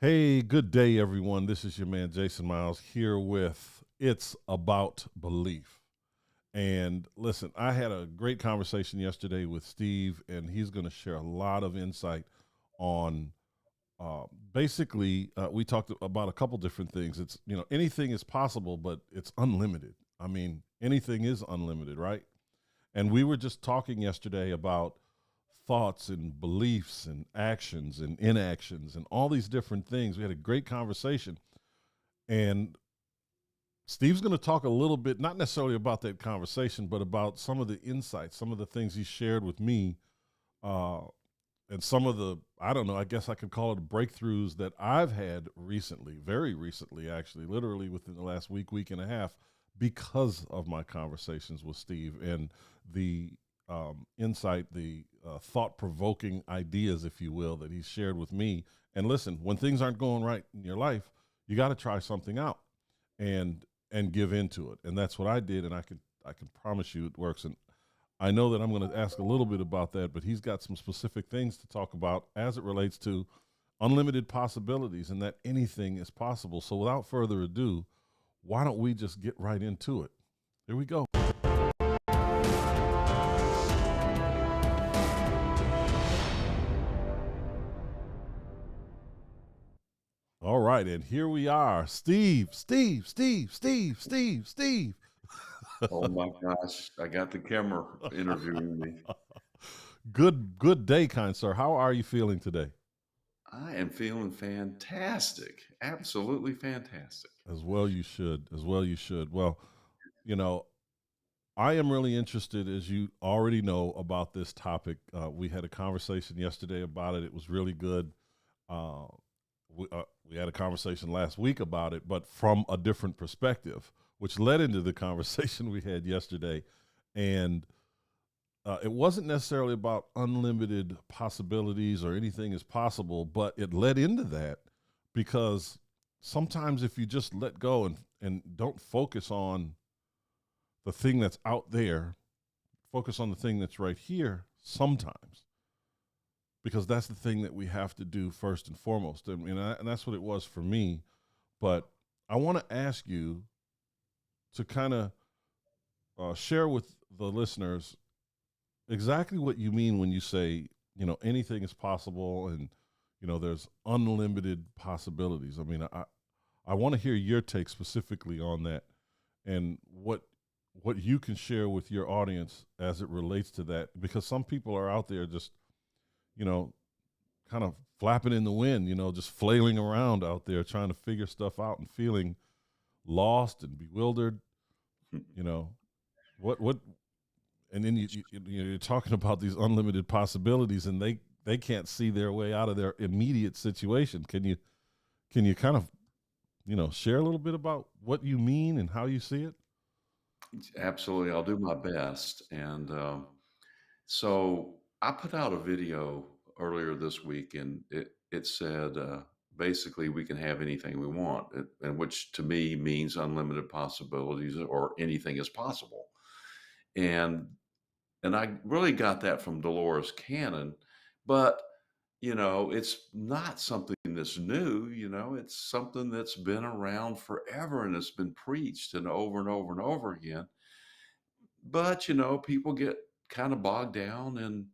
Hey, good day, everyone. This is your man, Jason Miles, here with It's About Belief. And listen, I had a great conversation yesterday with Steve, and he's going to share a lot of insight on uh, we talked about a couple different things. Anything is possible, but it's unlimited. I mean, anything is unlimited, right? And we were just talking yesterday about thoughts and beliefs and actions and inactions and all these different things. We had a great conversation. And Steve's going to talk a little bit, not necessarily about that conversation, but about some of the insights, some of the things he shared with me, uh, and some of the, I don't know, I guess I could call it breakthroughs that I've had recently, very recently, actually, literally within the last week and a half, because of my conversations with Steve and the insight, the thought provoking ideas, if you will, that he shared with me. And listen, when things aren't going right in your life, you got to try something out and give into it. And that's what I did. And I can promise you it works. And I know that I'm going to ask a little bit about that, but he's got some specific things to talk about as it relates to unlimited possibilities and that anything is possible. So without further ado, why don't we just get right into it? Here we go. All right, and here we are. Steve. Oh my gosh, I got the camera interviewing me. Good day, kind sir. How are you feeling today? I am feeling fantastic. Absolutely fantastic. As well you should. As well you should. Well, you know, I am really interested, as you already know, about this topic. We had a conversation yesterday about it. It was really good. Uh, we had a conversation last week about it, but from a different perspective, which led into the conversation we had yesterday. And it wasn't necessarily about unlimited possibilities or anything is possible, but it led into that because sometimes if you just let go and don't focus on the thing that's out there, focus on the thing that's right here sometimes, because that's the thing that we have to do first and foremost. I mean, and that's what it was for me. But I want to ask you to kind of share with the listeners exactly what you mean when you say, anything is possible and, there's unlimited possibilities. I mean, I want to hear your take specifically on that and what you can share with your audience as it relates to that, because some people are out there just, you know, kind of flapping in the wind, just flailing around out there trying to figure stuff out and feeling lost and bewildered, you know. What and then you're talking about these unlimited possibilities and they can't see their way out of their immediate situation. Can you kind of, share a little bit about what you mean and how you see it? Absolutely, I'll do my best. And so I put out a video earlier this week, and it said basically we can have anything we want, and which to me means unlimited possibilities or anything is possible. And I really got that from Dolores Cannon, but it's not something that's new, it's something that's been around forever and it's been preached and over and over again. But, people get kind of bogged down in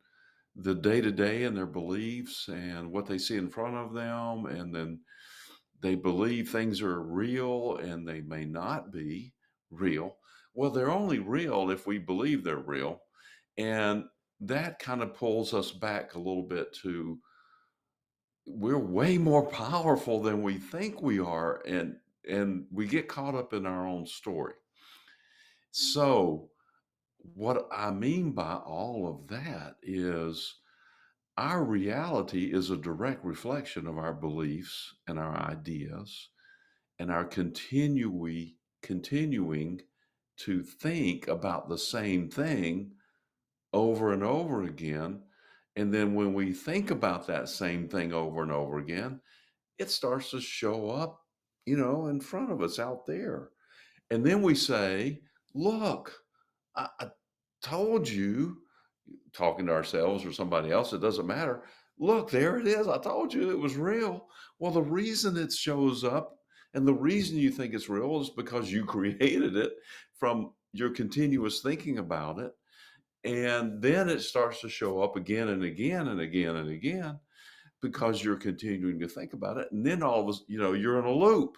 the day to day and their beliefs and what they see in front of them. And then they believe things are real and they may not be real. Well, they're only real if we believe they're real. And that kind of pulls us back a little bit to we're way more powerful than we think we are, and we get caught up in our own story. So what I mean by all of that is our reality is a direct reflection of our beliefs and our ideas and our continuing to think about the same thing over and over again. And then when we think about that same thing over and over again, it starts to show up, in front of us out there. And then we say, look, I told you, talking to ourselves or somebody else, it doesn't matter. Look, there it is. I told you it was real. Well, the reason it shows up and the reason you think it's real is because you created it from your continuous thinking about it. And then it starts to show up again and again and again and again because you're continuing to think about it. And then all of a sudden, you're in a loop.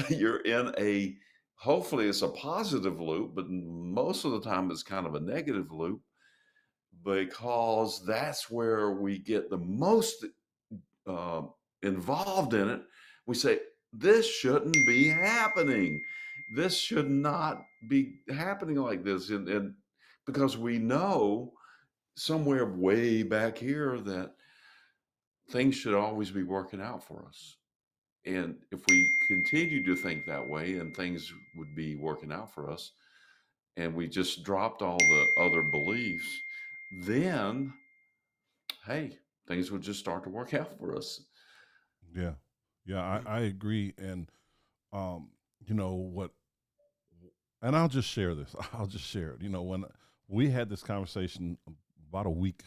You're in a, hopefully it's a positive loop, but most of the time it's kind of a negative loop because that's where we get the most uh, involved in it. We say, this shouldn't be happening. This should not be happening like this. And because we know somewhere way back here that things should always be working out for us. And if we continue to think that way and things would be working out for us, and we just dropped all the other beliefs, then hey, things would just start to work out for us. Yeah, yeah, I agree. And um, you know what? And I'll just share this. I'll just share it. When we had this conversation about a week,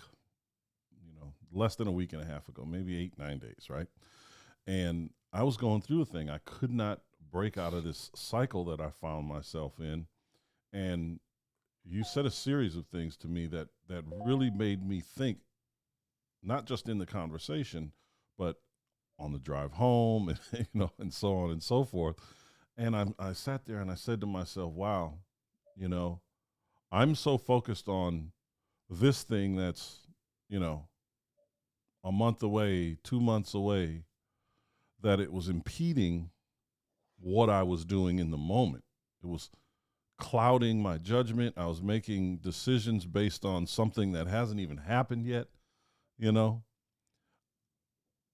less than a week and a half ago, maybe 8, 9 days, right? And I was going through a thing. I could not break out of this cycle that I found myself in. And you said a series of things to me that really made me think, not just in the conversation, but on the drive home, and and so on and so forth. And I sat there and I said to myself, wow, you know, I'm so focused on this thing that's, you know, a month away, 2 months away, that it was impeding what I was doing in the moment. It was clouding my judgment. I was making decisions based on something that hasn't even happened yet, you know,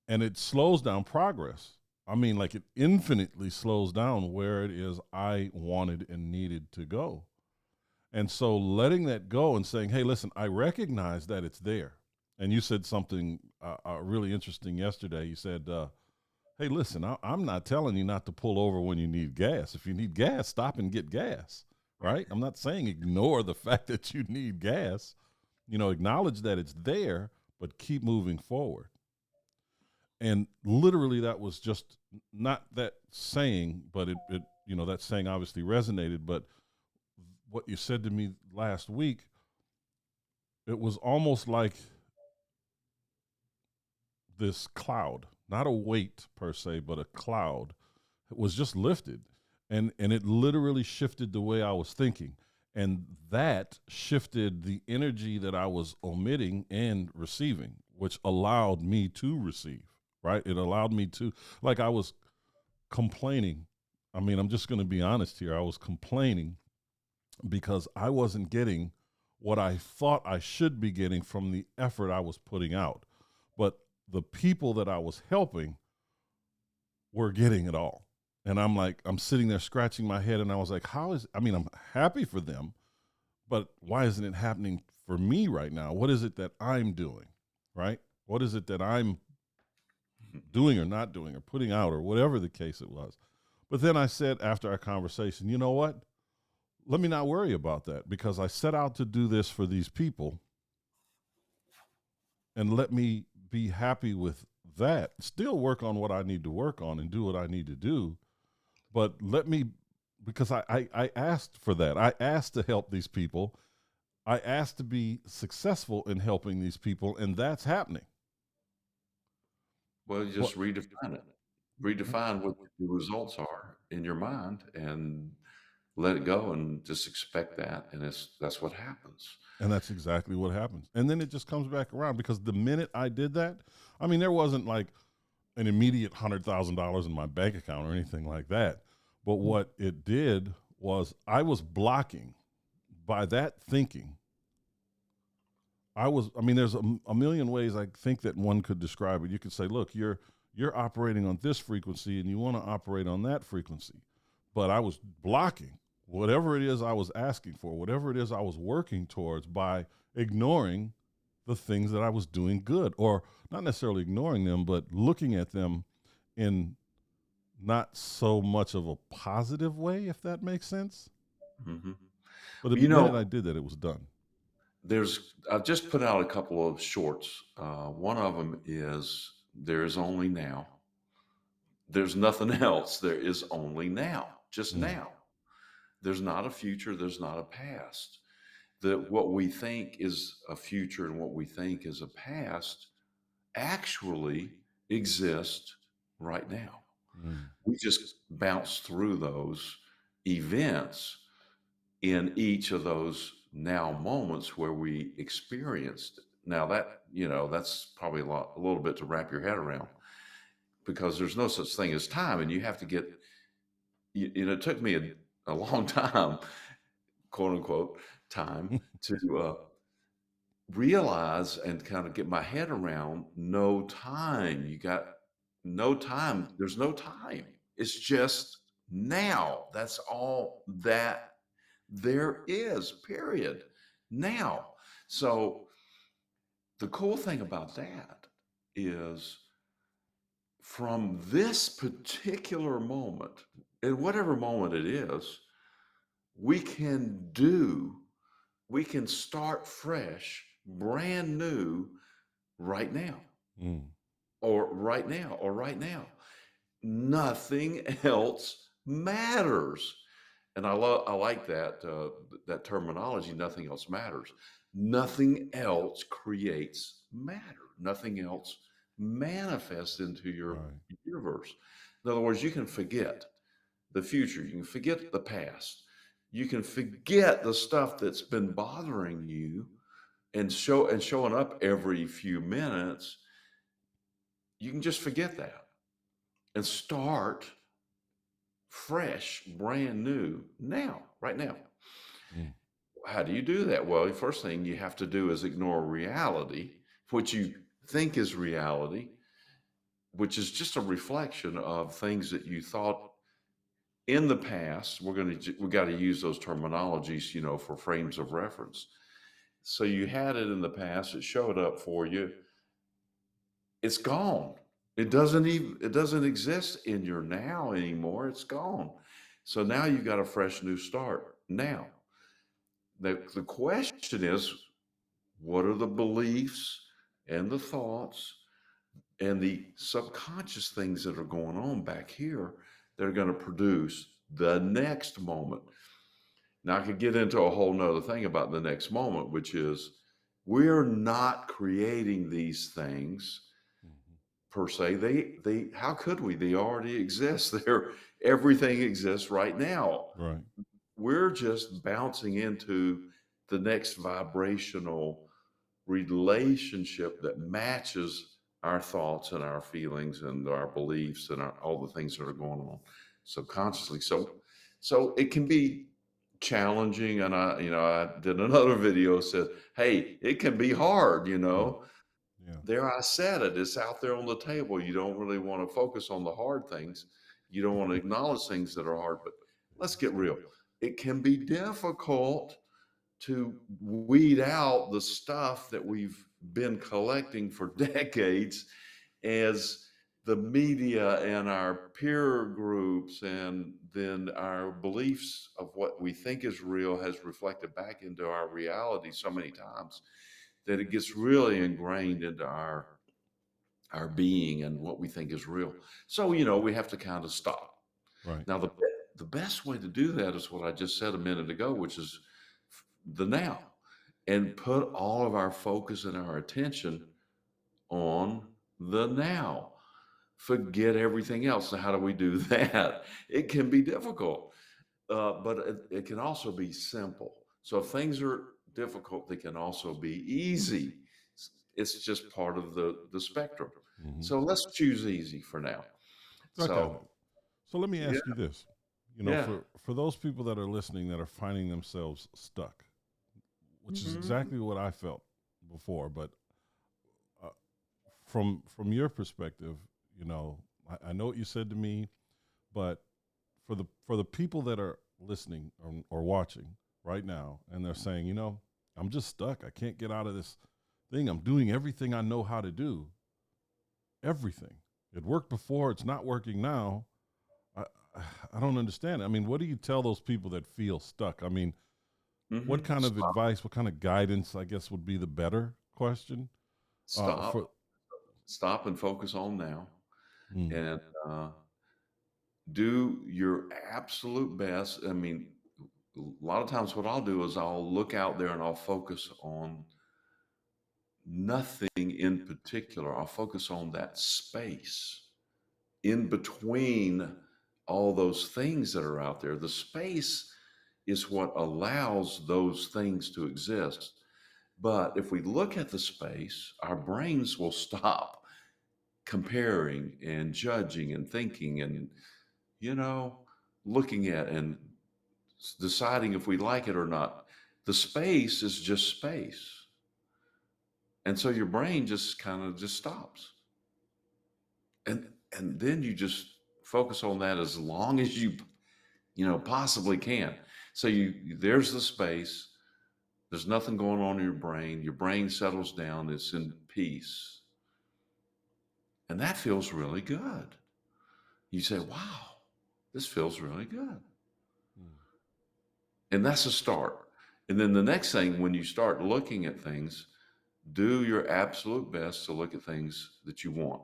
and it slows down progress. I mean, like, it infinitely slows down where it is I wanted and needed to go. And so letting that go and saying, hey, listen, I recognize that it's there. And you said something really interesting yesterday. You said, hey, listen, I'm not telling you not to pull over when you need gas. If you need gas, stop and get gas, right? I'm not saying ignore the fact that you need gas. Acknowledge that it's there, but keep moving forward. And literally, that was just not that saying, but that saying obviously resonated. But what you said to me last week, it was almost like this cloud, not a weight per se, but a cloud was just lifted, and it literally shifted the way I was thinking, and that shifted the energy that I was omitting and receiving, which allowed me to receive. Right? It allowed me to, like, I was complaining. I mean, I'm just going to be honest here. I was complaining because I wasn't getting what I thought I should be getting from the effort I was putting out. But the people that I was helping were getting it all. And I'm like, I'm sitting there scratching my head, and I was like, I'm happy for them, but why isn't it happening for me right now? What is it that I'm doing? Right? What is it that I'm doing or not doing or putting out or whatever the case it was? But then I said after our conversation, you know what? Let me not worry about that, because I set out to do this for these people, and let me be happy with that. Still work on what I need to work on and do what I need to do, but let me, because I asked for that. I asked to help these people. I asked to be successful in helping these people, and that's happening. Well, you But just redefine it. Redefine what the results are in your mind and let it go and just expect that. And that's what happens. and that's exactly what happens. And then it just comes back around, because the minute I did that, I mean, there wasn't like an immediate $100,000 in my bank account or anything like that. But what it did was I was blocking, by that thinking. I mean, there's a million ways I think that one could describe it. You could say, look, you're operating on this frequency and you want to operate on that frequency. But I was blocking whatever it is I was asking for, whatever it is I was working towards, by ignoring the things that I was doing good, or not necessarily ignoring them, but looking at them in not so much of a positive way, if that makes sense. Hmm. But the You minute I know, did that, it was done. I've just put out a couple of shorts. One of them is "There is only now." There's nothing else. There is only now, just Mm, now. There's not a future. There's not a past. That what we think is a future and what we think is a past actually exist right now. mm, We just bounce through those events in each of those now moments where we experienced it. Now that's probably a little bit to wrap your head around because there's no such thing as time, and you have to get. It took me a long time, quote unquote, time to realize and kind of get my head around no time. You got no time. There's no time. It's just now. That's all that there is, period. Now. So the cool thing about that is from this particular moment, and whatever moment it is, we can do, we can start fresh, brand new right now, mm, or right now. Nothing else matters. And I like that terminology. Nothing else matters. Nothing else creates matter. Nothing else manifests into your right. universe. In other words, you can forget the future. You can forget the past. You can forget the stuff that's been bothering you and showing up every few minutes. You can just forget that and start fresh, brand new now, right now. Mm, How do you do that? Well, the first thing you have to do is ignore reality, what you think is reality, which is just a reflection of things that you thought in the past. We got to use those terminologies, for frames of reference. So you had it in the past, it showed up for you, it's gone. It doesn't exist in your now anymore. It's gone. So now you got a fresh new start. Now, the question is, what are the beliefs and the thoughts and the subconscious things that are going on back here that are going to produce the next moment? Now, I could get into a whole nother thing about the next moment, which is we're not creating these things mhm. per se. How could we? They already exist. Everything exists right now. Right. We're just bouncing into the next vibrational relationship that matches our thoughts and our feelings and our beliefs and all the things that are going on subconsciously. So it can be challenging. And I did another video said, hey, it can be hard, Mm, yeah. there I said it. It's out there on the table. You don't really want to focus on the hard things. You don't want to acknowledge things that are hard. But let's get real. It can be difficult to weed out the stuff that we've been collecting for decades as the media and our peer groups and then our beliefs of what we think is real has reflected back into our reality so many times that it gets really ingrained into our being and what we think is real. So, we have to kind of stop. Right. Now, the best way to do that is what I just said a minute ago, which is the now, and put all of our focus and our attention on the now. Forget everything else. Now, how do we do that? It can be difficult, but it can also be simple. So if things are difficult, they can also be easy. It's just part of the spectrum. Hmm. So let's choose easy for now. I got it. So So let me yeah, ask you this. yeah. For those people that are listening that are finding themselves stuck, which is Mhm. exactly what I felt before, but uh, from your perspective, I know what you said to me, but for the people that are listening or watching right now, and they're saying, I'm just stuck. I can't get out of this thing. I'm doing everything I know how to do. Everything. It worked before. It's not working now. I, I don't understand. I mean, what do you tell those people that feel stuck? I mean, What kind of Stop, advice, what kind of guidance, I guess, would be the better question stop, for? stop, and focus on now, Mm, and do your absolute best. I mean, a lot of times, what I'll do is I'll look out there and I'll focus on nothing in particular. I'll focus on that space in between all those things that are out there. The space is what allows those things to exist. But if we look at the space, our brains will stop comparing and judging and thinking and, you know, looking at and deciding if we like it or not. The space is just space. And so your brain just kind of just stops. And then you just focus on that as long as you possibly can. So there's the space. There's nothing going on in your brain. Your brain settles down. It's in peace. And that feels really good. You say, wow, this feels really good. mm, And that's a start. And then the next thing, when you start looking at things, do your absolute best to look at things that you want,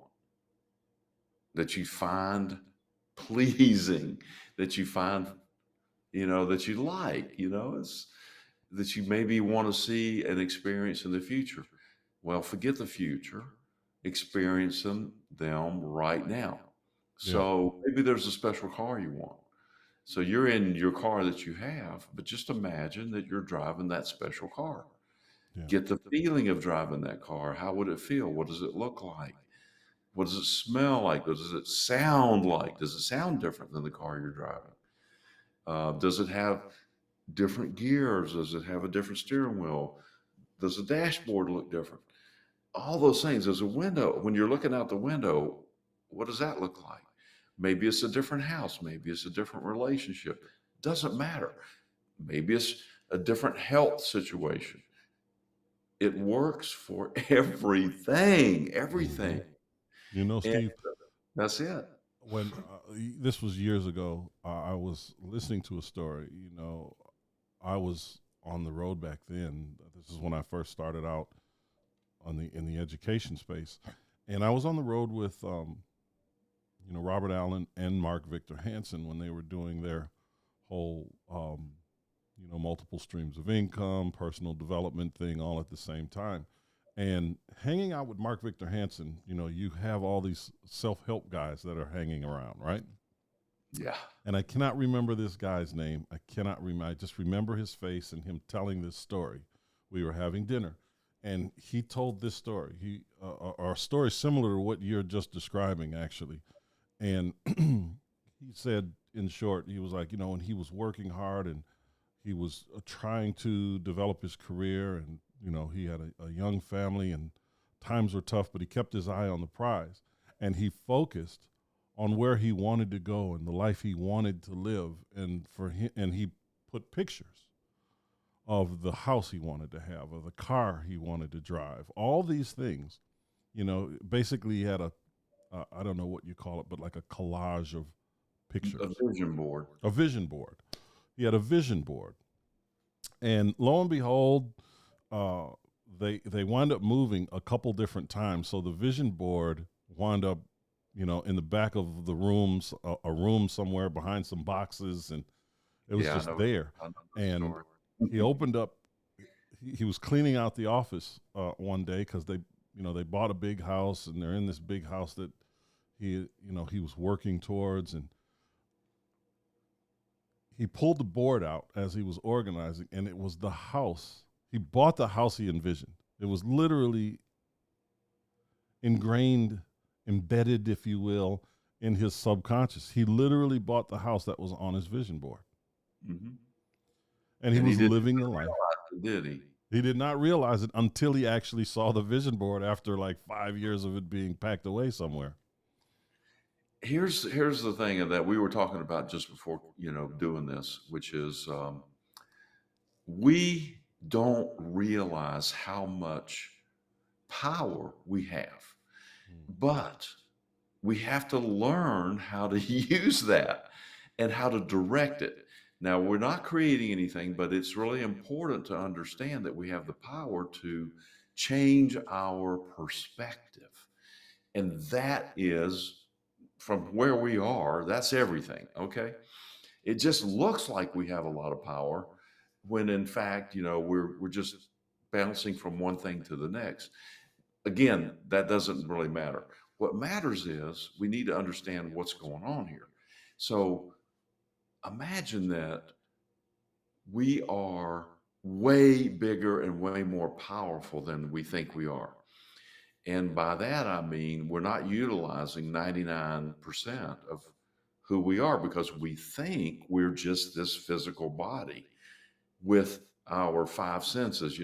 that you find pleasing, that you find, that you like, it's that you maybe want to see and experience in the future. Well, forget the future, experience them right now. yeah, So maybe there's a special car you want. So you're in your car that you have, but just imagine that you're driving that special car. yeah, Get the feeling of driving that car. How would it feel? What does it look like? What does it smell like? What does it sound like? Does it sound different than the car you're driving? Does it have different gears? Does it have a different steering wheel? Does the dashboard look different? All those things. There's a window. When you're looking out the window, what does that look like? Maybe it's a different house. Maybe it's a different relationship. Doesn't matter. Maybe it's a different health situation. It works for everything, hmm. everything. And Steve, that's it. when this was years ago, I was listening to a story. I was on the road back then. This is when I first started out in the education space, and I was on the road with Robert Allen and Mark Victor Hansen when they were doing their whole multiple streams of income, personal development thing all at the same time. And hanging out with Mark Victor Hansen, you have all these self help guys that are hanging around, right? Yeah. And I cannot remember this guy's name. I cannot remember. I just remember his face and him telling this story. We were having dinner, and he told this story. Or a story similar to what you're just describing, actually. And he said, in short, he was like, when he was working hard and he was trying to develop his career, and he had a young family, and times were tough, but he kept his eye on the prize, and he focused on where he wanted to go and the life he wanted to live, and for him, and he put pictures of the house he wanted to have, of the car he wanted to drive, all these things. Basically, he had I don't know what you call it, but like a collage of A pictures, vision board. a vision board. He had a vision board, and lo and behold, uh, they wind up moving a couple different times. So the vision board wound up, in the back of the rooms, a room somewhere behind some boxes, and it was Yeah, just there. I know the And story. he opened up. He was cleaning out the office one day because they bought a big house, and they're in this big house that he was working towards, and he pulled the board out as he was organizing, and it was the house. He bought the house he envisioned. It was literally ingrained, embedded, if you will, in his subconscious. He literally bought the house that was on his vision board, Hmm. and he And he was didn't living the even life. realize it, did he? He did not realize it until he actually saw the vision board after like 5 years of it being packed away somewhere. Here's the thing that we were talking about just before doing this, which is we don't realize how much power we have, Mm. but we have to learn how to use that and how to direct it. Now, we're not creating anything, but it's really important to understand that we have the power to change our perspective. And that is from where we are, that's everything. Okay. It just looks like we have a lot of power when in fact, we're just bouncing from one thing to the next. Again, that doesn't really matter. What matters is we need to understand what's going on here. So imagine that we are way bigger and way more powerful than we think we are. And by that, I mean, we're not utilizing 99% of who we are because we think we're just this physical body with our five senses,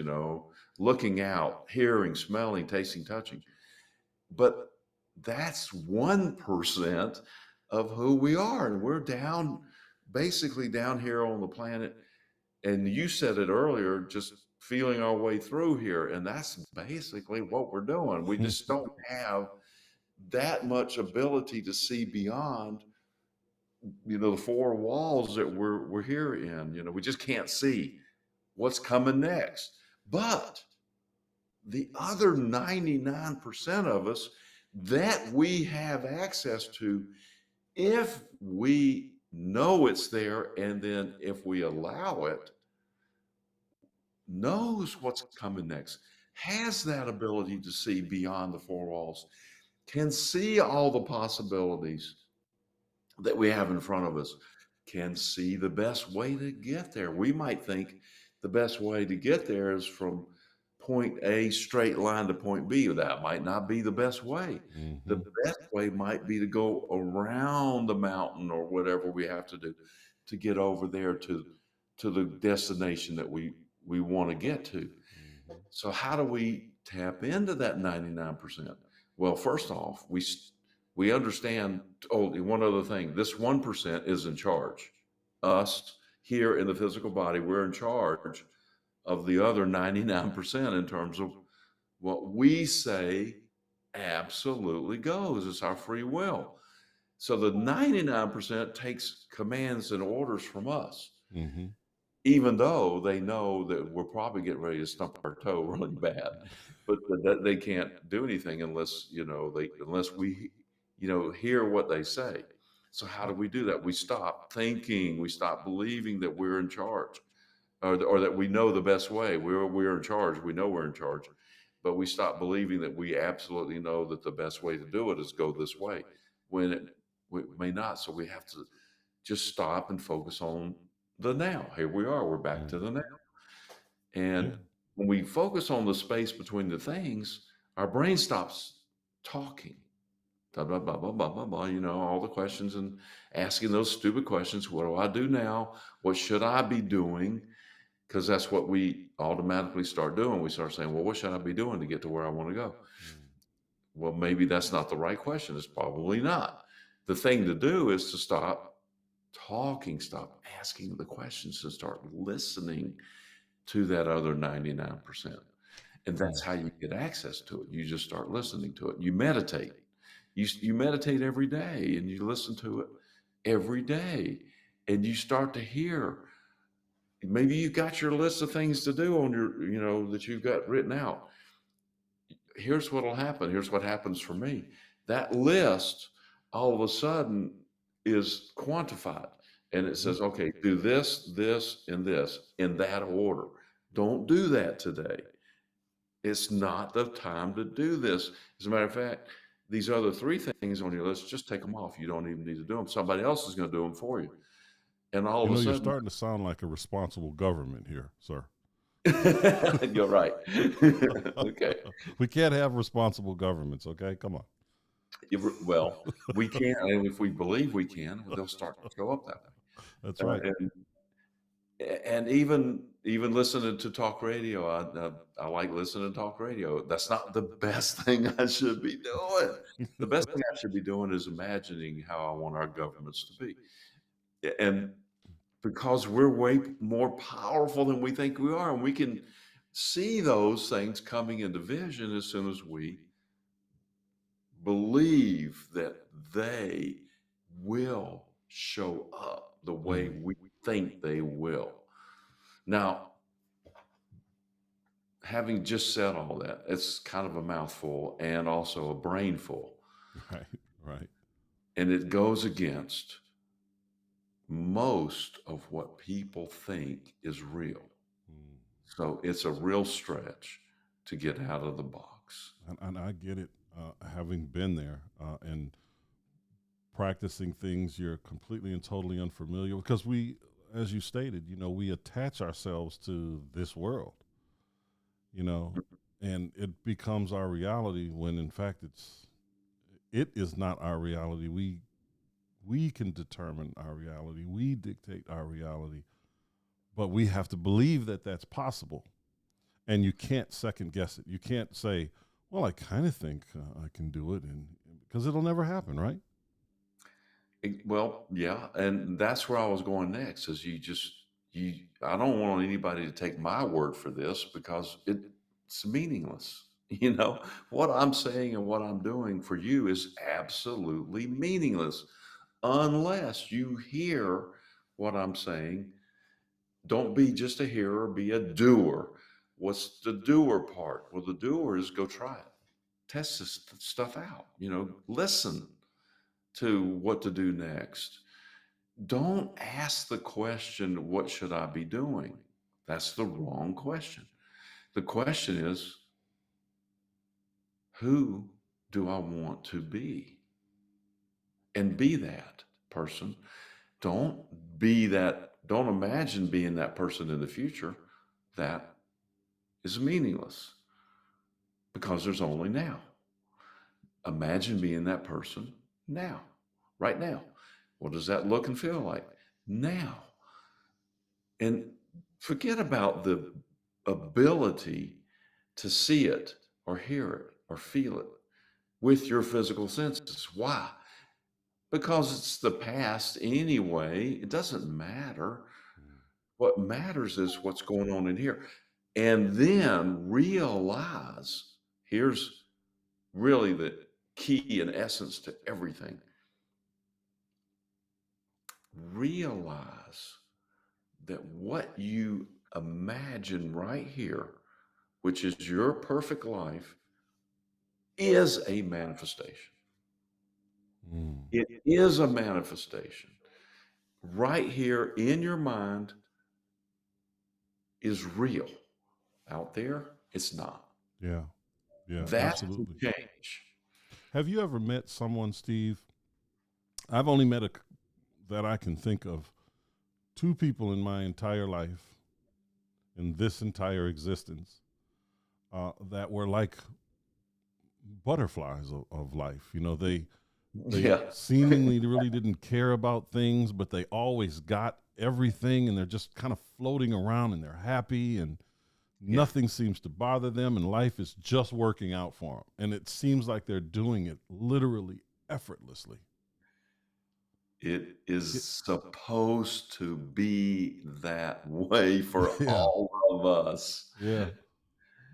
looking out, hearing, smelling, tasting, touching. But that's 1% of who we are. And we're basically down here on the planet. And you said it earlier, just feeling our way through here. And that's basically what we're doing. We just don't have that much ability to see beyond, the four walls that we're here in. We just can't see what's coming next. But the other 99% of us that we have access to, if we know it's there, and then if we allow it, knows what's coming next, has that ability to see beyond the four walls, can see all the possibilities that we have in front of us, can see the best way to get there. We might think the best way to get there is from point A straight line to point B. That might not be the best way. The Hmm. best way might be to go around the mountain or whatever we have to do to get over there to the destination that we want to get to. Hmm. So how do we tap into that 99%? Well, first off, we understand. Oh, one other thing, this 1% is in charge. Us here in the physical body, we're in charge of the other 99% in terms of what we say absolutely goes. It's our free will. So the 99% takes commands and orders from us, Hmm. even though they know that we're probably getting ready to stump our toe really bad, but that they can't do anything unless unless we hear what they say. So how do we do that? We stop thinking, we stop believing that we're in charge, or that we know the best way. We're in charge. We know we're in charge, but we stop believing that we absolutely know that the best way to do it is go this way, when it may not. So we have to just stop and focus on the now. Here we are. We're back to the now. Yeah. And when we focus on the space between the things, our brain stops talking. Blah, blah, blah, blah, blah, blah, blah, all the questions and asking those stupid questions. What do I do now? What should I be doing? Because that's what we automatically start doing. We start saying, well, what should I be doing to get to where I want to go? Mm. Well, maybe that's not the right question. It's probably not. The thing to do is to stop talking, stop asking the questions, and start listening to that other 99%. And that's Mm. how you get access to it. You just start listening to it. You meditate. You meditate every day and you listen to it every day. And you start to hear. Maybe you've got your list of things to do on your, that you've got written out. Here's what'll happen. Here's what happens for me. That list all of a sudden is quantified, and it Mhm. says, okay, do this, this, and this in that order. Don't do that today. It's not the time to do this. As a matter of fact, these other three things on your list, just take them off. You don't even need to do them. Somebody else is going to do them for you. And all You of a know, you're sudden, starting to sound like a responsible government here, sir. you're right. Okay. We can't have responsible governments, okay? Come on. Well, we can, and if we believe we can, they'll start to show up that That's way. right. And even listening to talk radio, I like listening to talk radio. That's not the best thing I should be doing. The best thing I should be doing is imagining how I want our governments to be, and because we're way more powerful than we think we are, and we can see those things coming into vision as soon as we believe that they will show up the way Mm. we think they will. Now, having just said all that, it's kind of a mouthful and also a brainful, Right, right. and it goes against most of what people think is real. Mm. So it's a real stretch to get out of the box. And I get it, having been there and practicing things you're completely and totally unfamiliar because we, as you stated, we attach ourselves to this world, you know, and it becomes our reality when in fact it is not our reality. We can determine our reality. We dictate our reality, but we have to believe that that's possible. And you can't second guess it. You can't say, "Well, I kind of think I can do it," and because it'll never happen, right? Well, yeah, and that's where I was going next. Is you just you? I don't want anybody to take my word for this because it's meaningless. You know what I'm saying and what I'm doing for you is absolutely meaningless unless you hear what I'm saying. Don't be just a hearer, be a doer. What's the doer part? Well, the doer is go try it, test this stuff out. Listen to what to do next. Don't ask the question, what should I be doing? That's the wrong question. The question is, who do I want to be? And be that person. Don't be that, don't imagine being that person in the future. That is meaningless because there's only now. Imagine being that person now, right now. What does that look and feel like now? And forget about the ability to see it or hear it or feel it with your physical senses. Why? Because it's the past anyway. It doesn't matter. Mm. What matters is what's going on in here. And then realize here's really the key and essence to everything. Realize that what you imagine right here, which is your perfect life, is a manifestation. Mm. It is a manifestation. Right here in your mind is real. Out there, it's not. Yeah, yeah, That's the absolutely. change. Have you ever met someone, Steve? I've only met that I can think of two people in my entire life, in this entire existence, that were like butterflies of life. They Yeah. seemingly really didn't care about things, but they always got everything, and they're just kind of floating around, and they're happy, and Yeah. nothing seems to bother them, and life is just working out for them. And it seems like they're doing it literally effortlessly. It is It, supposed to be that way for yeah, all of us. yeah.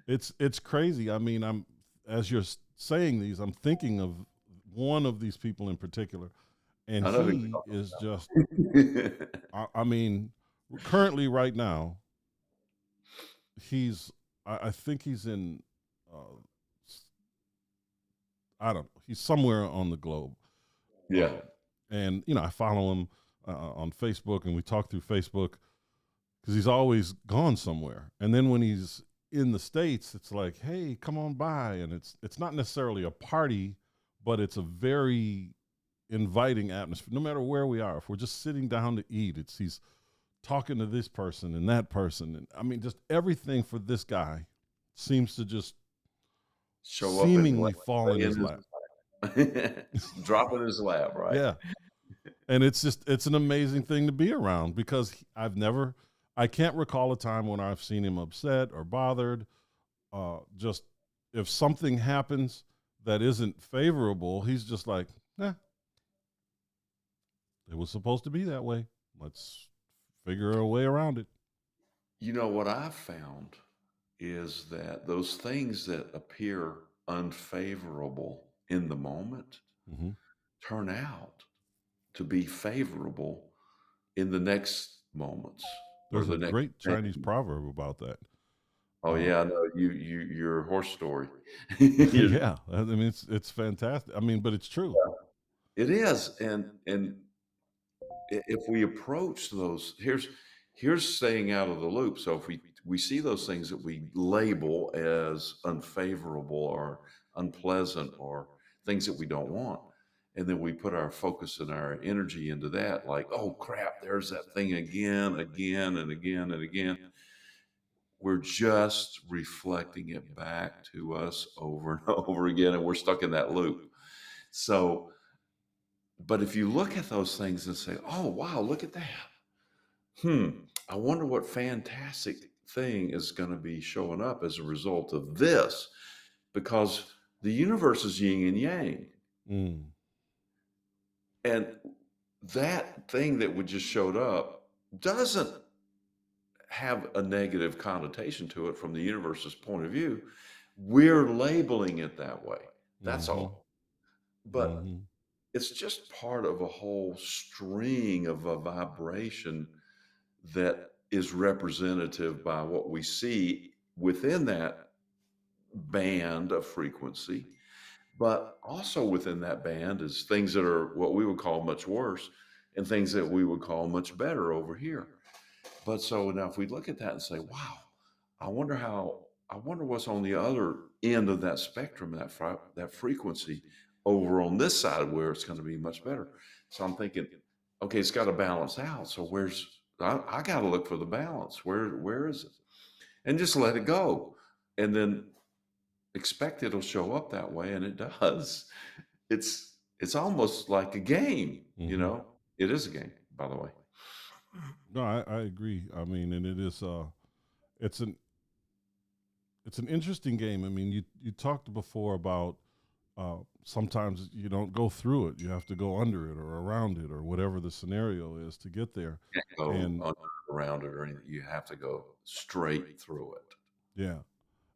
It's crazy. I mean, as you're saying these, I'm thinking of one of these people in particular, and I know who he is just. you're talking about. I mean, currently, right now, he's. I think he's in. Uh, I don't know. He's somewhere on the globe, Yeah. uh, and I follow him on Facebook, and we talk through Facebook because he's always gone somewhere. And then when he's in the States, it's like, hey, come on by, and it's not necessarily a party, but it's a very inviting atmosphere. No matter where we are, if we're just sitting down to eat, it's he's talking to this person and that person, and I mean, just everything for this guy seems to just Show up and seemingly fall in lay in his lap. his drop in his lap, right? Yeah, and it's an amazing thing to be around because I can't recall a time when I've seen him upset or bothered. Just if something happens that isn't favorable, he's just like, "Nah, it was supposed to be that way. Let's figure a way around it." What I've found is that those things that appear unfavorable in the moment Hmm. turn out to be favorable in the next moments or There's a the next great thing. Chinese proverb about that. Oh, Uh, yeah, no, your horse story. Your yeah, I mean it's fantastic. I mean, but it's true. It is, and if we approach those, here's staying out of the loop. So if we see those things that we label as unfavorable or unpleasant or things that we don't want, and then we put our focus and our energy into that, like, oh crap, there's that thing again, again, and again, and again. We're just reflecting it back to us over and over again, and we're stuck in that loop. So, but if you look at those things and say, oh, wow, look at that. Hmm, I wonder what fantastic thing is going to be showing up as a result of this, because the universe is yin and yang. Mm, And that thing that would just showed up doesn't have a negative connotation to it from the universe's point of view. We're labeling it that way. That's mhm, all. But mhm, it's just part of a whole string of a vibration that is representative by what we see within that band of frequency. But also within that band is things that are what we would call much worse and things that we would call much better over here. But so now if we look at that and say, wow, I wonder what's on the other end of that spectrum, that frequency over on this side where it's going to be much better. So I'm thinking, okay, it's got to balance out. So I got to look for the balance. Where is it? And just let it go. And then expect it'll show up that way. And it does. It's almost like a game, you mhm. know? It is a game, by the way. No, I agree. I mean, and it is it's an it's an interesting game. I mean, you talked before about sometimes you don't go through it; you have to go under it or around it or whatever the scenario is to get there. Can't go And around it or anything. You have to go straight through it. yeah,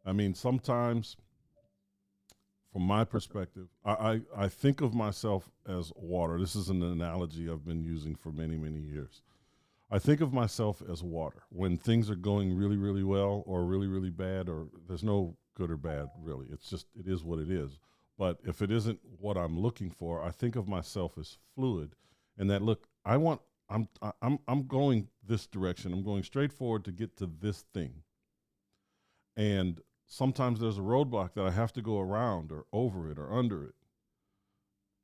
I mean, sometimes from my perspective, I think of myself as water. This is an analogy I've been using for many many years. I think of myself as water. When things are going really, really well or really, really bad, or there's no good or bad, really. It's just, it is what it is. But if it isn't what I'm looking for, I think of myself as fluid and that, look, I'm going this direction. I'm going straight forward to get to this thing. And sometimes there's a roadblock that I have to go around or over it or under it,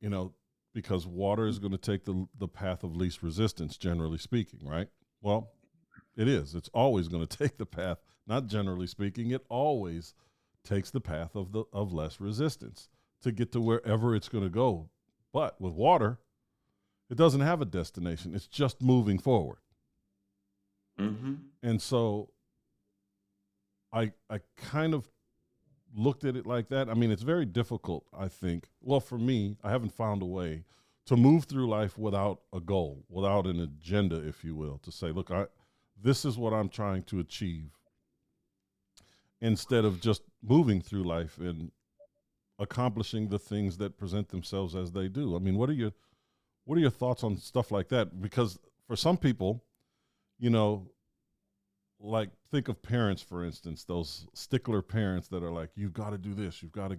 you know, because water is going to take the path of least resistance, generally speaking, right? Well, it is. It's always going to take the path, not generally speaking, it always takes the path of less resistance to get to wherever it's going to go. But with water, it doesn't have a destination. It's just moving forward. Hmm. And so I kind of looked at it like that. I mean, it's very difficult, I think. Well, for me, I haven't found a way to move through life without a goal, without an agenda, if you will, to say, look, I this is what I'm trying to achieve instead of just moving through life and accomplishing the things that present themselves as they do. I mean, what are your thoughts on stuff like that? Because for some people, you know, like think of parents, for instance, those stickler parents that are like, you've got to do this, you got to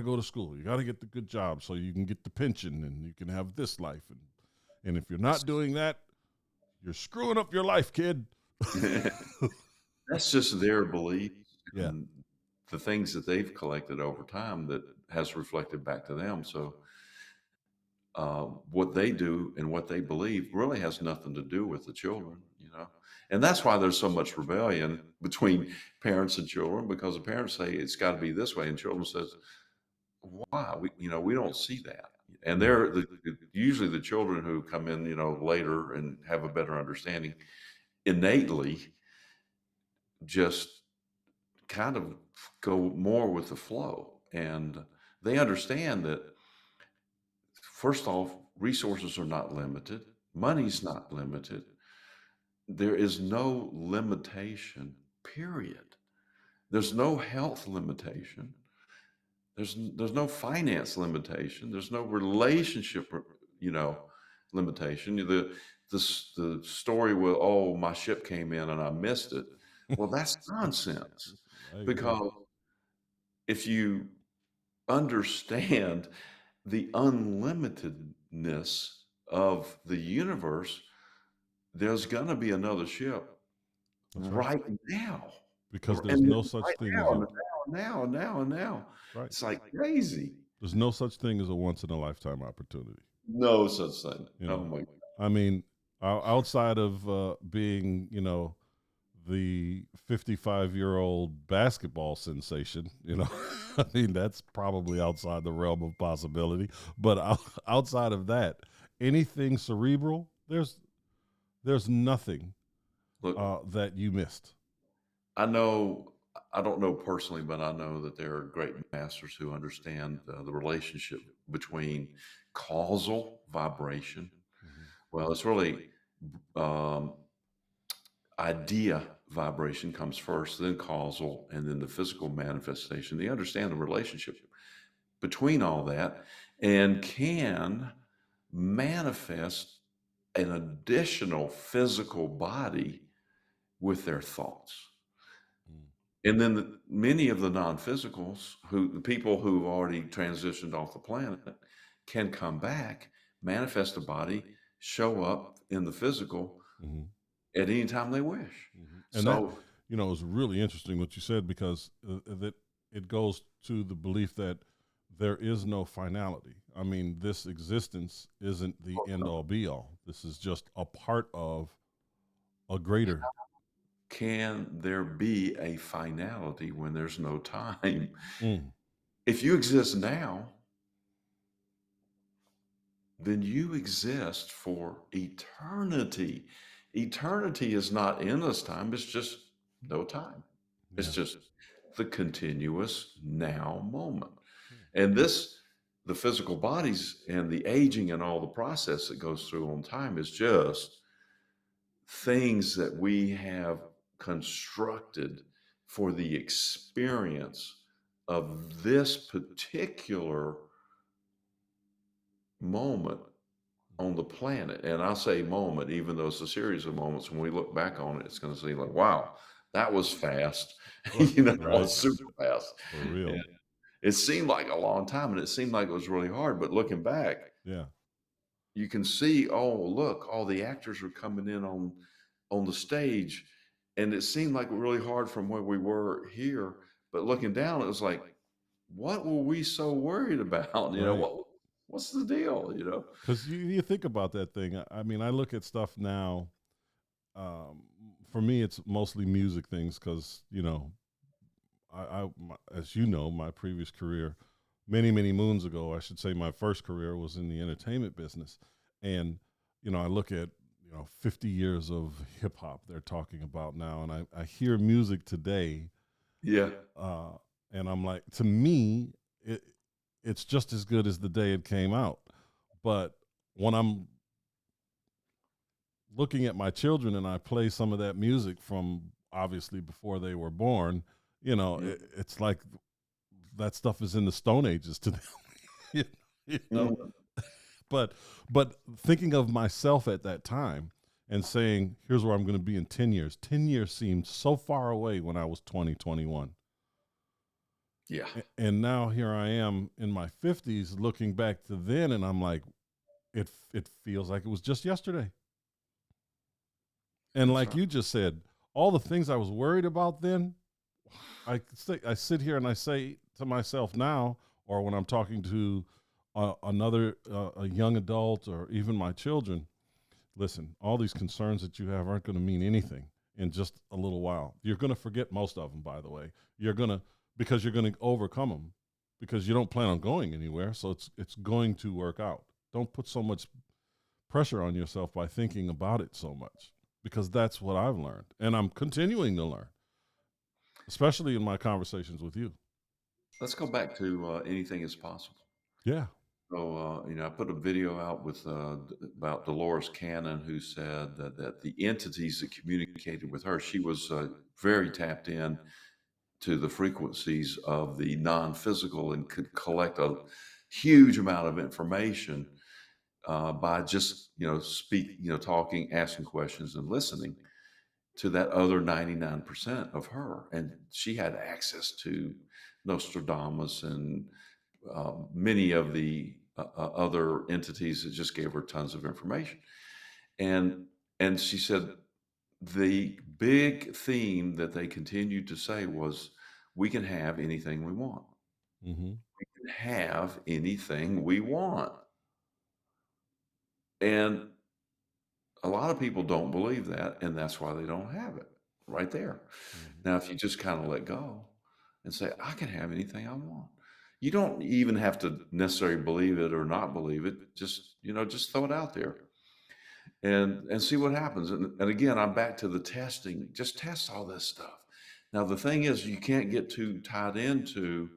go to school, you got to get the good job so you can get the pension and you can have this life, and if you're not doing that, you're screwing up your life, kid. That's just their beliefs Yeah. and the things that they've collected over time that has reflected back to them. So, what they do and what they believe really has nothing to do with the children, you know. And that's why there's so much rebellion between parents and children, because the parents say it's got to be this way, and children says, "Why? We don't see that." And Mm. they're usually the children who come in, later and have a better understanding innately just kind of go more with the flow. And they understand that, first off, resources are not limited, money's not limited. There is no limitation, period. There's no health limitation. There's no finance limitation. There's no relationship, you know, limitation. The story will, oh, my ship came in and I missed it. Well, that's nonsense I agree. because if you understand the unlimitedness of the universe, there's going to be another ship That's right. right now. Because there's And no such right thing as now, a and now, and now, and now. right. It's like crazy. There's no such thing as a once in a lifetime opportunity. No such thing. You Oh know, my I mean, outside of being, the 55-year-old basketball sensation, I mean, that's probably outside the realm of possibility. But outside of that, anything cerebral, there's nothing Look, that you missed. I know, I don't know personally, but I know that there are great masters who understand the relationship between causal vibration. Hmm. Well, it's really um, idea vibration comes first, then causal, and then the physical manifestation. They understand the relationship between all that and can manifest an additional physical body with their thoughts. Mm. And then many of the non-physicals, the people who've already transitioned off the planet, can come back, manifest a body, show up in the physical Hmm. at any time they wish. And that, So, is really interesting what you said because that it goes to the belief that there is no finality. I mean, this existence isn't the end all be all. This is just a part of a greater. can there be a finality when there's no time? Mm, If you exist now, then you exist for eternity. Eternity is not endless time, it's just no time. It's yeah. just the continuous now moment. Mm, And the physical bodies and the aging and all the process that goes through on time is just things that we have constructed for the experience of this particular moment on the planet. And I say moment, even though it's a series of moments, when we look back on it, it's going to seem like, wow, that was fast. right. That Right. was super fast. For And real. it seemed like a long time and it seemed like it was really hard. But looking back, Yeah. you can see, oh, look, all the actors are coming in on the stage. And it seemed like really hard from where we were here. But looking down, it was like, what were we so worried about? Right. What's the deal? Because you think about that thing. I mean, I look at stuff now. Um, for me, it's mostly music things because, as you know, my previous career, many, many moons ago, I should say my first career was in the entertainment business. And, I look at, 50 years of hip hop they're talking about now, and I hear music today, Yeah. uh, and I'm like, to me, it's just as good as the day it came out. But when I'm looking at my children and I play some of that music from obviously before they were born, it's like that stuff is in the Stone Ages to them. you you know, Mhm. but thinking of myself at that time and saying, here's where I'm going to be in 10 years. 10 years seemed so far away when I was 20, 21. Yeah, And now here I am in my 50s looking back to then and I'm like, it feels like it was just yesterday. And that's like right. you just said, all the things I was worried about then, I sit here and I say to myself now, or when I'm talking to another a young adult or even my children, listen, all these concerns that you have aren't going to mean anything in just a little while. You're going to forget most of them, by the way. Because you're going to overcome them because you don't plan on going anywhere. So it's going to work out. Don't put so much pressure on yourself by thinking about it so much because that's what I've learned and I'm continuing to learn, especially in my conversations with you. Let's go back to anything is possible. Yeah. So, I put a video out with about Dolores Cannon, who said that the entities that communicated with her, she was very tapped in to the frequencies of the non-physical and could collect a huge amount of information by just talking, asking questions, and listening to that other 99% of her. And she had access to Nostradamus and many of the other entities that just gave her tons of information. And she said the big theme that they continued to say was, "We can have anything we want. Mm-hmm. We can have anything we want." And a lot of people don't believe that, and that's why they don't have it right there. Mm-hmm. Now, if you just kind of let go and say, "I can have anything I want," you don't even have to necessarily believe it or not believe it. Just throw it out there and see what happens. And again, I'm back to the testing. Just test all this stuff. Now, the thing is, you can't get too tied into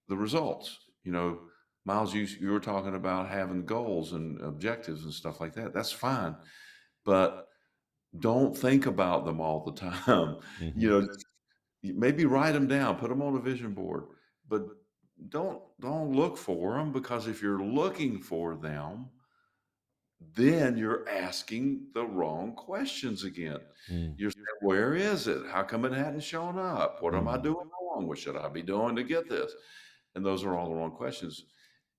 the results. Miles, you were talking about having goals and objectives and stuff like that. That's fine, but don't think about them all the time. Mm-hmm. You know, maybe write them down, put them on a vision board, but don't look for them, because if you're looking for them, then you're asking the wrong questions again. You're saying, "Where is it? How come it hadn't shown up? What am I Mm-hmm. doing wrong? What should I be doing to get this?" And those are all the wrong questions.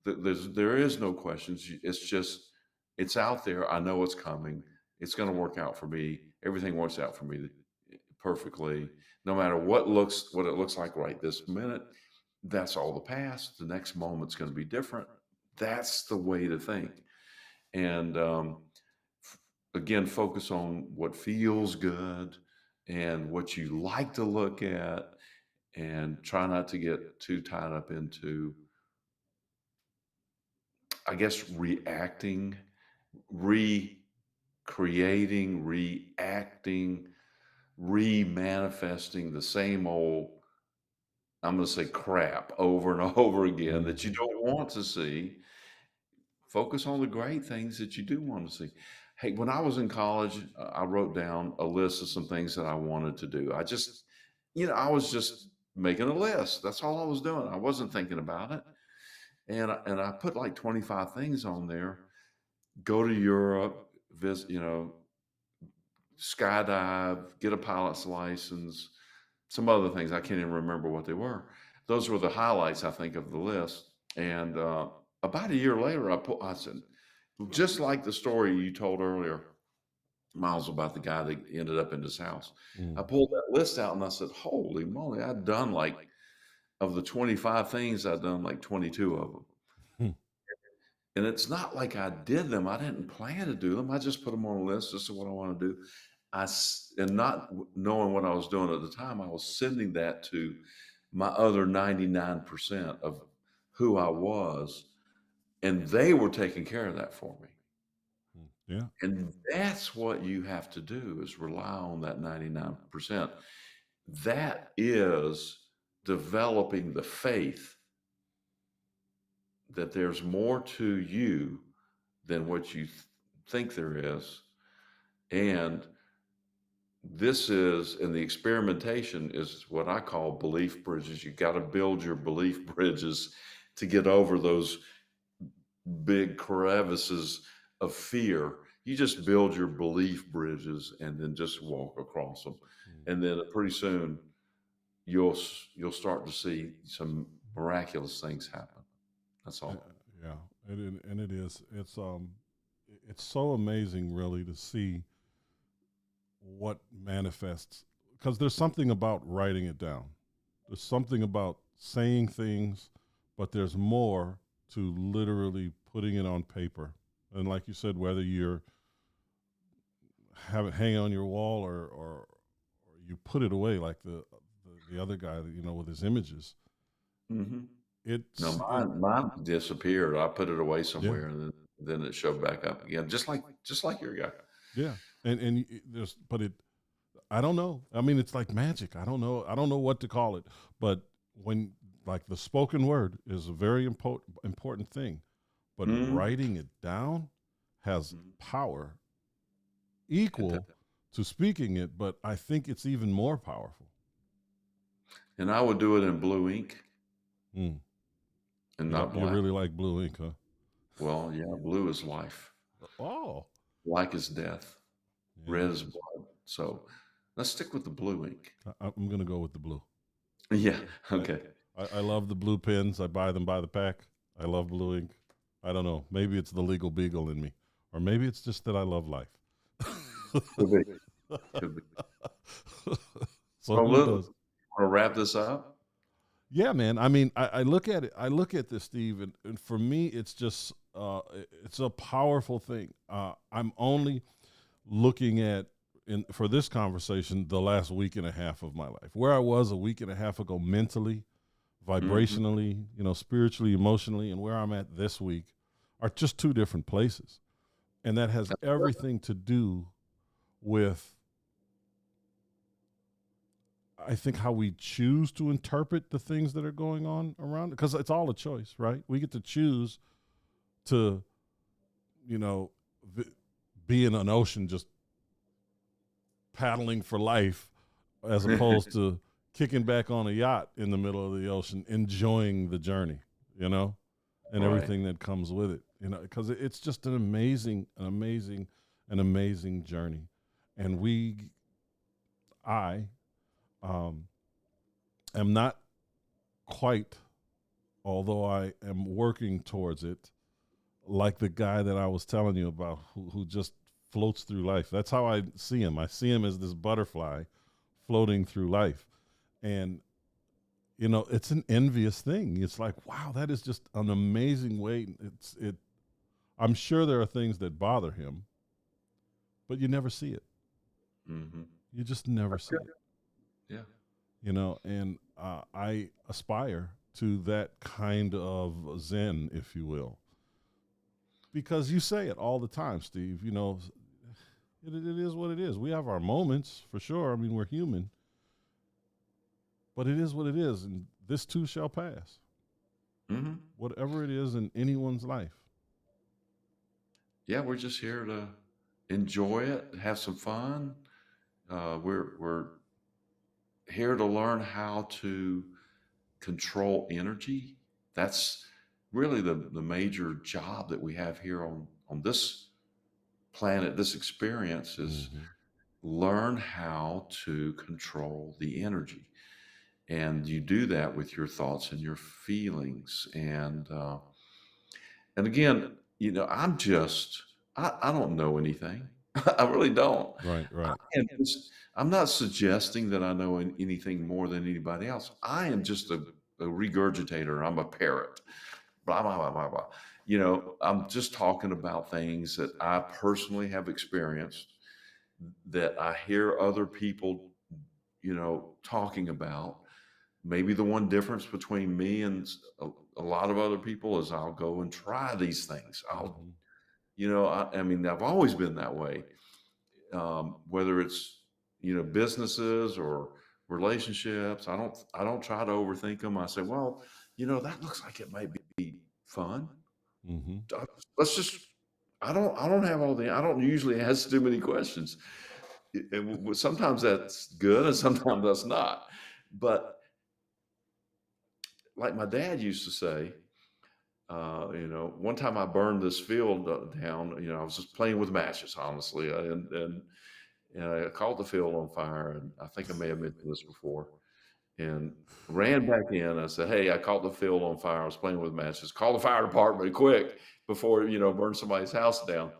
There is no questions. It's just, it's out there. I know it's coming. It's going to work out for me. Everything works out for me perfectly, no matter what it looks like right this minute. That's all the past. The next moment's going to be different. That's the way to think. And again, focus on what feels good and what you like to look at, and try not to get too tied up into, I guess, recreating, reacting, remanifesting the same old, I'm going to say, crap over and over again that you Mm-hmm. don't want to see. Focus on the great things that you do want to see. Hey, when I was in college, I wrote down a list of some things that I wanted to do. I was just making a list. That's all I was doing. I wasn't thinking about it. And I put like 25 things on there. Go to Europe, visit, skydive, get a pilot's license, some other things. I can't even remember what they were. Those were the highlights, I think, of the list. And about a year later, I said, just like the story you told earlier, Miles, about the guy that ended up in his house. I Mm-hmm. pulled that list out and I said, "Holy moly, I'd done like, of the 25 things, I'd done like 22 of them." And it's not like I did them. I didn't plan to do them. I just put them on a list. This is what I want to do. And not knowing what I was doing at the time, I was sending that to my other 99% of who I was, and they were taking care of that for me. Yeah. And that's what you have to do, is rely on that 99%. That is developing the faith that there's more to you than what you think there is. And the experimentation is what I call belief bridges. You got to build your belief bridges to get over those big crevices of fear. You just build your belief bridges and then just walk across them. And then pretty soon you'll start to see some miraculous things happen. That's Uh, all. yeah, and it is. It's so amazing, really, to see what manifests, because there's something about writing it down. There's something about saying things, but there's more to literally putting it on paper. And like you said, whether you're have it hang on your wall, or you put it away like the other guy that, with his images. Hmm. No, It's it mine disappeared. I put it away Yeah, somewhere, and then it showed back up again, just like your guy. yeah. And there's but it I don't know. I mean, it's like magic. I don't know. I don't know what to call it. But when, like, the spoken word is a very important thing, but Mhm. writing it down has Mhm. power It equal does. to speaking it, but I think it's even more powerful. And I would do it in blue ink Mm. and You not you black. really like blue ink, huh? Well, yeah, blue is life. Oh, Black is death. yeah, Red it is is. blood. So let's stick with the blue ink. I'm gonna go with the blue. Yeah. I, Okay. I love the blue pens. I buy them by the pack. I love blue ink. I don't know. Maybe it's the legal beagle in me, or maybe it's just that I love life. Could be. Could be. So So who look, knows? want to wrap this up? Yeah, man. I mean, I look at it. I look at this, Steve, and for me, it's just it's a powerful thing. I'm only looking at in for this conversation the last week and a half of my life, where I was a week and a half ago mentally, Hmm. vibrationally, spiritually, emotionally, and where I'm at this week are just two different places, and that has That's good. everything to do with I think how we choose to interpret the things that are going on around because it's all a choice, right? We get to choose to, you know, v- be in an ocean just paddling for life as opposed to kicking back on a yacht in the middle of the ocean, enjoying the journey, you know, and Right. everything that comes with it, because it's just an amazing journey. And I, um, am not quite, although I am working towards it, like the guy that I was telling you about who just floats through life. That's how I see him. I see him as this butterfly floating through life. And, it's an envious thing. It's like, wow, that is just an amazing way. I'm sure there are things that bother him, but you never see it. Hmm. You just never That's see good. it, Yeah. and I aspire to that kind of zen, if you will, because you say it all the time, Steve. It is what it is. We have our moments for sure. I mean, we're human, but it is what it is, and this too shall pass. Hmm. Whatever it is in anyone's life. Yeah, we're just here to enjoy it, have some fun. We're here to learn how to control energy. That's really the major job that we have here on this planet. This experience is Hmm. learn how to control the energy, and you do that with your thoughts and your feelings. And again, I don't know anything. I really don't. Right, I right. am just, I'm not suggesting that I know anything more than anybody else. I am just a regurgitator. I'm a parrot. Blah blah blah blah blah. I'm just talking about things that I personally have experienced, that I hear other people, talking about. Maybe the one difference between me and a lot of other people is I'll go and try these things. Hmm. I mean, I've always been that way. Whether it's, businesses or relationships, I don't try to overthink them. I say, well, that looks like it might be fun. Hmm. Uh, Let's just. I don't have all the. I don't usually ask too many questions. Sometimes that's good, and sometimes that's not. But like my dad used to say, one time I burned this field down. I was just playing with matches, honestly, and I caught the field on fire. And I think I may have mentioned this before. And ran back in. I said, "Hey, I caught the field on fire. I was playing with matches. Call the fire department quick before burn somebody's house down."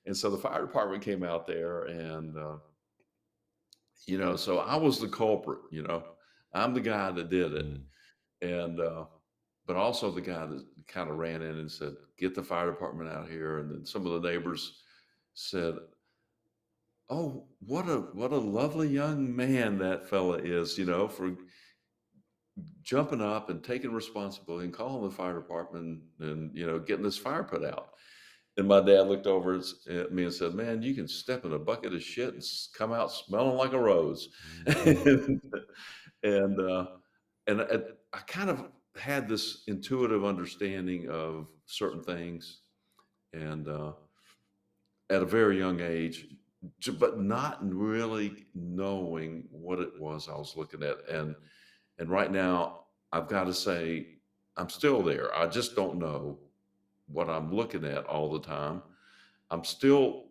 And so the fire department came out there, and so I was the culprit. I'm the guy that did it, Mm. and but also the guy that kind of ran in and said, "Get the fire department out here." And then some of the neighbors said, "Oh, what a lovely young man that fella is, for jumping up and taking responsibility and calling the fire department and getting this fire put out." And my dad looked over at me and said, "Man, you can step in a bucket of shit and come out smelling like a rose." Hmm. And I kind of had this intuitive understanding of certain things, and at a very young age, but not really knowing what it was I was looking at. And right now, I've got to say, I'm still there. I just don't know what I'm looking at all the time. I'm still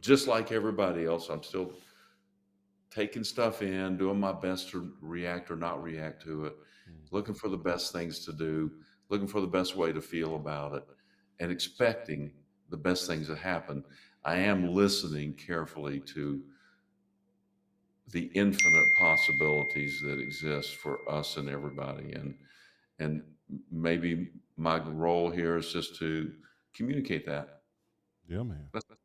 just like everybody else. I'm still taking stuff in, doing my best to react or not react to it, Mhm. looking for the best things to do, looking for the best way to feel about it, and expecting the best things to happen. I am listening carefully to the infinite possibilities that exist for us and everybody. And maybe my role here is just to communicate that. Yeah, man. That's-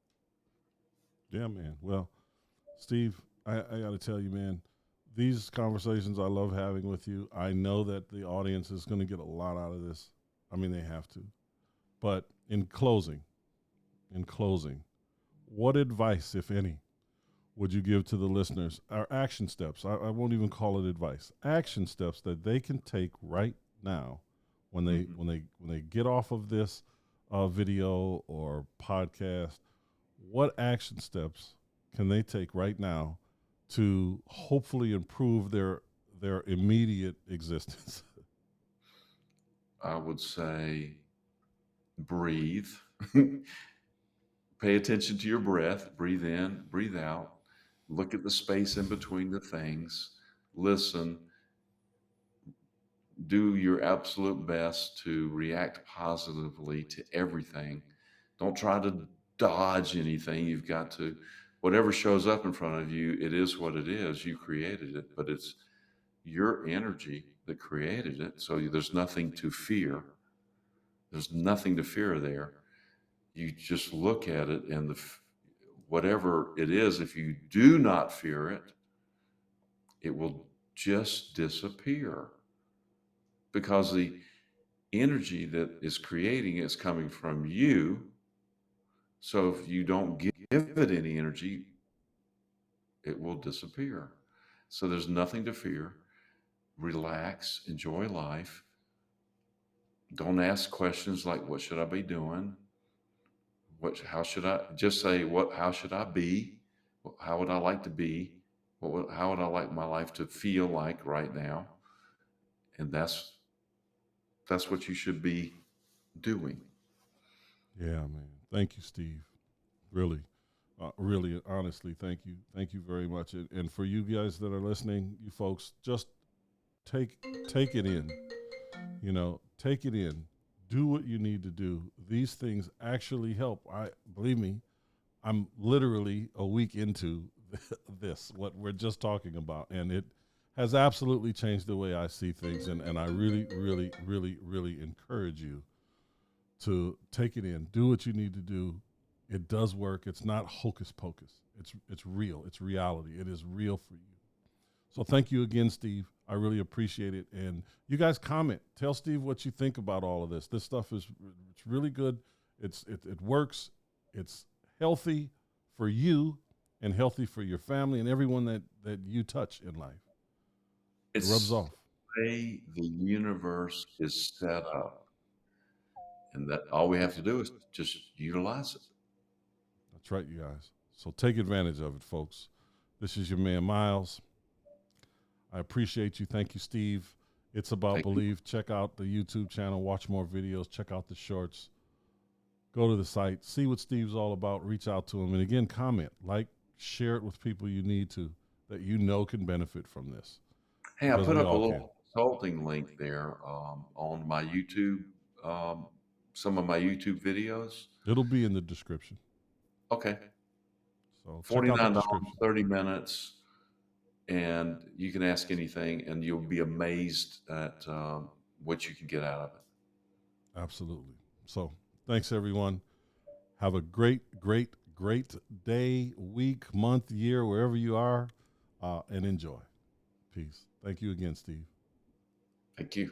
Yeah, man. Well, Steve, I got to tell you, man, these conversations I love having with you. I know that the audience is going to get a lot out of this. I mean, they have to. But in closing, what advice, if any, would you give to the listeners? Our action steps. I won't even call it advice. Action steps that they can take right now when they Mhm. when they when they get off of this video or podcast. What action steps can they take right now to hopefully improve their immediate existence? I would say breathe. Pay attention to your breath. Breathe in, breathe out. Look at the space in between the things. Listen. Do your absolute best to react positively to everything. Don't try to dodge anything. You've got to, whatever shows up in front of you, it is what it is. You created it, but it's your energy that created it. So there's nothing to fear. There's nothing to fear there. You just look at it, and whatever it is, if you do not fear it, it will just disappear because the energy that is creating is coming from you. So if you don't give it any energy, it will disappear. So there's nothing to fear. Relax, enjoy life. Don't ask questions like, what should I be doing? How should I just say, how should I be? How would I like to be? How would I like my life to feel like right now? And that's what you should be doing. Yeah, man. Thank you, Steve. Really, really, honestly, thank you very much. And for you guys that are listening, you folks, just take take it in. You know, take it in. Do what you need to do. These things actually help. I believe me. I'm literally a week into this, what we're just talking about, and it has absolutely changed the way I see things. And I really, really, really, really encourage you to take it in. Do what you need to do. It does work. It's not hocus pocus. It's real. It's reality. It is real for you. So thank you again, Steve. I really appreciate it. And you guys comment. Tell Steve what you think about all of this. This stuff is it's really good. It works. It's healthy for you and healthy for your family and everyone that you touch in life. It rubs It's off. the way the universe is set up. And that all we have to do is just utilize it. That's right, you guys. So take advantage of it, folks. This is your man Miles. I appreciate you. Thank you, Steve. It's about Thank you. belief. Check out the YouTube channel, watch more videos, check out the shorts. Go to the site, see what Steve's all about, reach out to him. And again, comment, like, share it with people you need to that you know can benefit from this Hey, I because put we up a all can. little consulting link there on my YouTube, um, some of my YouTube videos. It'll be in the description. Okay, So check out the $49, description. 30 minutes, and you can ask anything, and you'll be amazed at what you can get out of it. Absolutely. So thanks, everyone. Have a great, great, great day, week, month, year, wherever you are, and enjoy. Peace. Thank you again, Steve. Thank you.